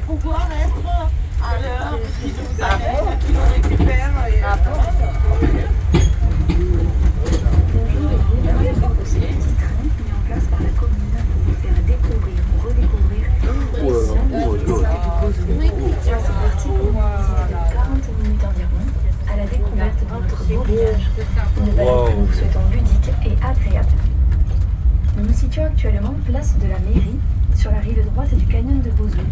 pouvoir être à l'heure qui nous amène, qui nous récupère. Ah bon? Bonjour et bienvenue dans ce petit train mis en place par la commune pour vous faire découvrir ou redécouvrir les sons et les siècles du Beaujolais. C'est parti pour une visite de 40 minutes environ à la découverte de notre beau village. Une balade que nous vous souhaitons ludique et agréable. Nous nous situons actuellement place de la mairie, sur la rive droite du canyon de Beaujolais,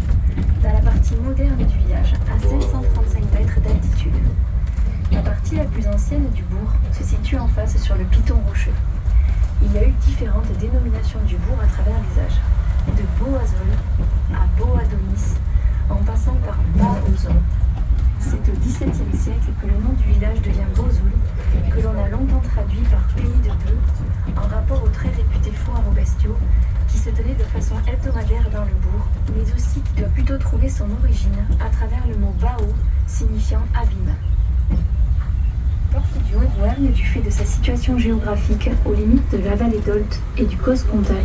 dans la partie moderne du village, à 535 mètres d'altitude. La partie la plus ancienne du bourg se situe en face sur le piton rocheux. Il y a eu différentes dénominations du bourg à travers les âges, de Boazol à Boadonis, en passant par Baozon. C'est au XVIIe siècle que le nom du village devient Beaujolais, que l'on a longtemps traduit par pays de bœufs, en rapport au très réputé foire aux bestiaux, qui se tenait de façon hebdomadaire dans le bourg, mais aussi qui doit plutôt trouver son origine à travers le mot Bao, signifiant abîme. Porte du Haut-Auvergne, du fait de sa situation géographique aux limites de la vallée d'Olt et du Causse-Comtal,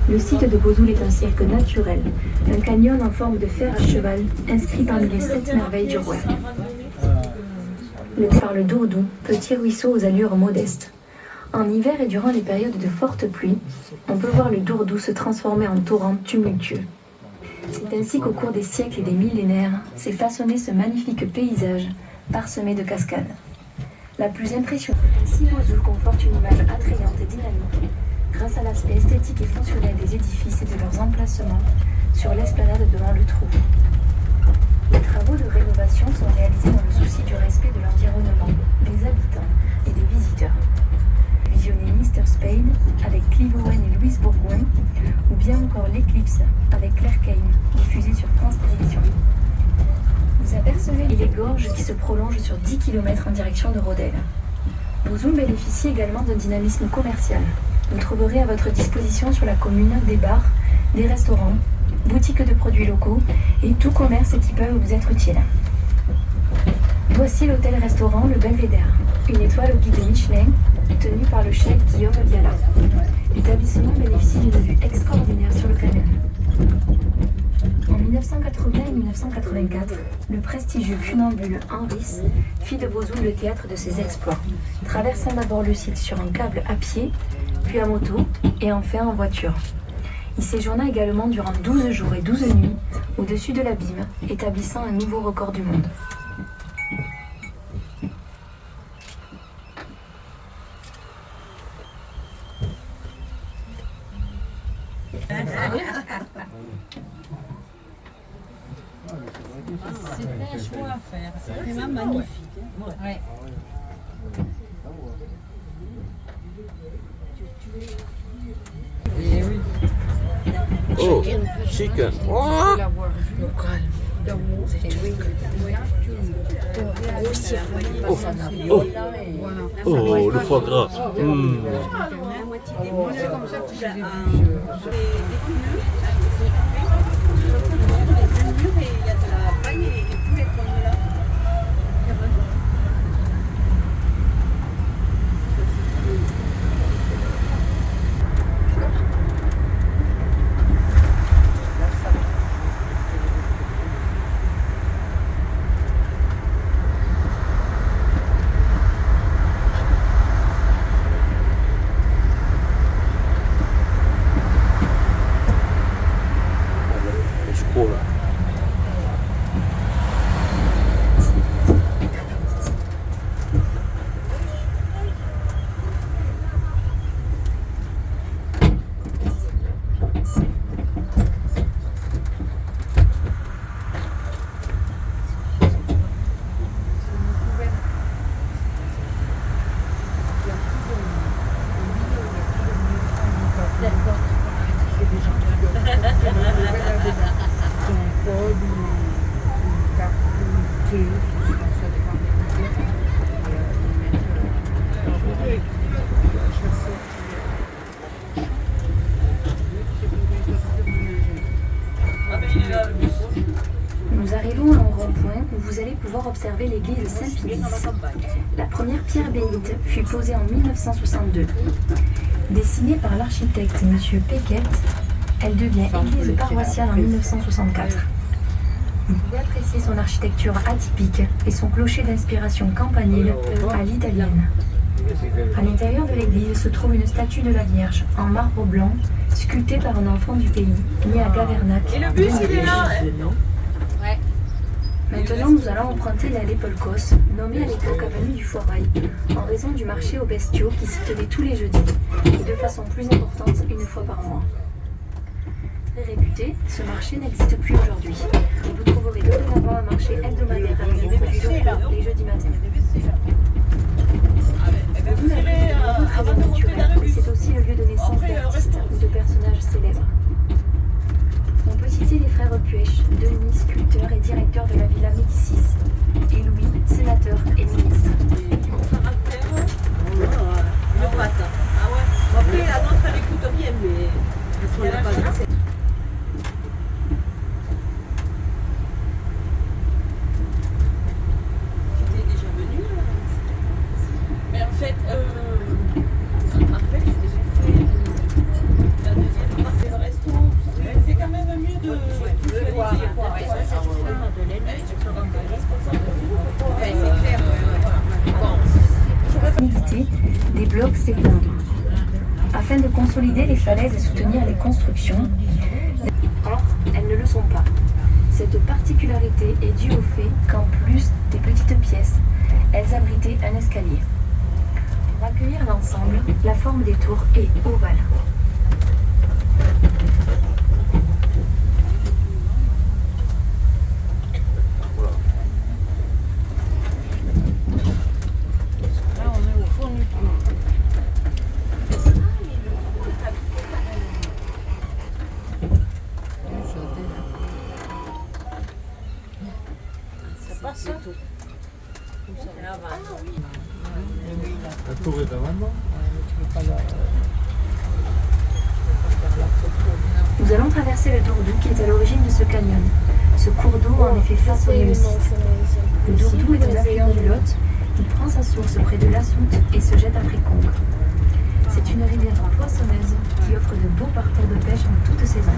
le site de Beaujolais est un cirque naturel, un canyon en forme de fer à cheval, inscrit parmi les 7 merveilles du Rouergue. Par le Dourdou, petit ruisseau aux allures modestes. En hiver et durant les périodes de fortes pluies, on peut voir le Dourdou se transformer en torrent tumultueux. C'est ainsi qu'au cours des siècles et des millénaires s'est façonné ce magnifique paysage parsemé de cascades. La plus impressionnante, ainsi Beaujolais comporte une image attrayante et dynamique grâce à l'aspect esthétique et fonctionnel des édifices et de leurs emplacements sur l'esplanade devant le trou. Les travaux de rénovation sont réalisés dans le souci du respect de l'environnement, des habitants et des visiteurs. Visionnez Mr. Spade avec Clive Owen et Louise Bourgoin, ou bien encore L'Éclipse avec Claire Kane, diffusée sur France Télévisions. Vous apercevez les gorges qui se prolongent sur 10 km en direction de Rodel. Beaujolais bénéficie également d'un dynamisme commercial. Vous trouverez à votre disposition sur la commune des bars, des restaurants, boutiques de produits locaux et tout commerce qui peuvent vous être utiles. Voici l'hôtel-restaurant Le Belvédère, une étoile au guide Michelin, tenu par le chef Guillaume Viala. L'établissement bénéficie d'une vue extraordinaire sur le canyon. En 1980 et 1984, le prestigieux funambule Henris fit de Beaujolais le théâtre de ses exploits, traversant d'abord le site sur un câble à pied, puis à moto et enfin en voiture. Il séjourna également durant 12 jours et 12 nuits au-dessus de l'abîme, établissant un nouveau record du monde. C'était un choix à faire. C'est vraiment magnifique. Ouais. Et oui. Oh, chicken. Oh. Oh, le foie gras. C'est comme ça que j'ai vu. Nous arrivons à un rond-point où vous allez pouvoir observer l'église Saint-Pilice. La première pierre bénite fut posée en 1962. Dessinée par l'architecte M. Pequet, elle devient église paroissiale en 1964. Vous pouvez apprécier son architecture atypique et son clocher d'inspiration campanile à l'italienne. À l'intérieur de l'église se trouve une statue de la Vierge en marbre blanc, sculptée par un enfant du pays, né à Gavernac. Et le bus, il est là. Maintenant, nous allons emprunter l'allée Paul Cosse, nommée à l'époque avenue du Foirail, en raison du marché aux bestiaux qui s'y tenait tous les jeudis, et de façon plus importante une fois par mois. Très réputé, ce marché n'existe plus aujourd'hui. Vous trouverez dorénavant un marché hebdomadaire avec des menus locaux les jeudis matins. Vous n'avez pas de naturel, mais c'est aussi le lieu de naissance d'artistes ou de personnages célèbres. On peut citer les frères Puech, Denis, sculpteur et directeur de la Villa Médicis, et Louis, sénateur et ministre. Une patte. Ah ouais. Bon, après, la nôtre, elle écoute bien, mais on n'a pas de recette. Tu étais déjà venu mais en fait, j'ai déjà fait la deuxième partie du resto. C'est quand même mieux de voir. Humidité, des blocs s'effondrent. Afin de consolider les falaises et soutenir les constructions, Or, elles ne le sont pas. Cette particularité est due au fait qu'en plus des petites pièces, elles abritaient un escalier. pour accueillir l'ensemble, la forme des tours est ovale. Là, on est au fond du trou. C'est pas ça. La tour est devant moi. Nous allons traverser le Dourdou qui est à l'origine de ce canyon. Ce cours d'eau en effet façonné le site. Le Dourdou est un affluent du Lot. Il prend sa source près de Lassoute et se jette après Congres. C'est une rivière poissonneuse qui offre de beaux parcours de pêche en toute saison.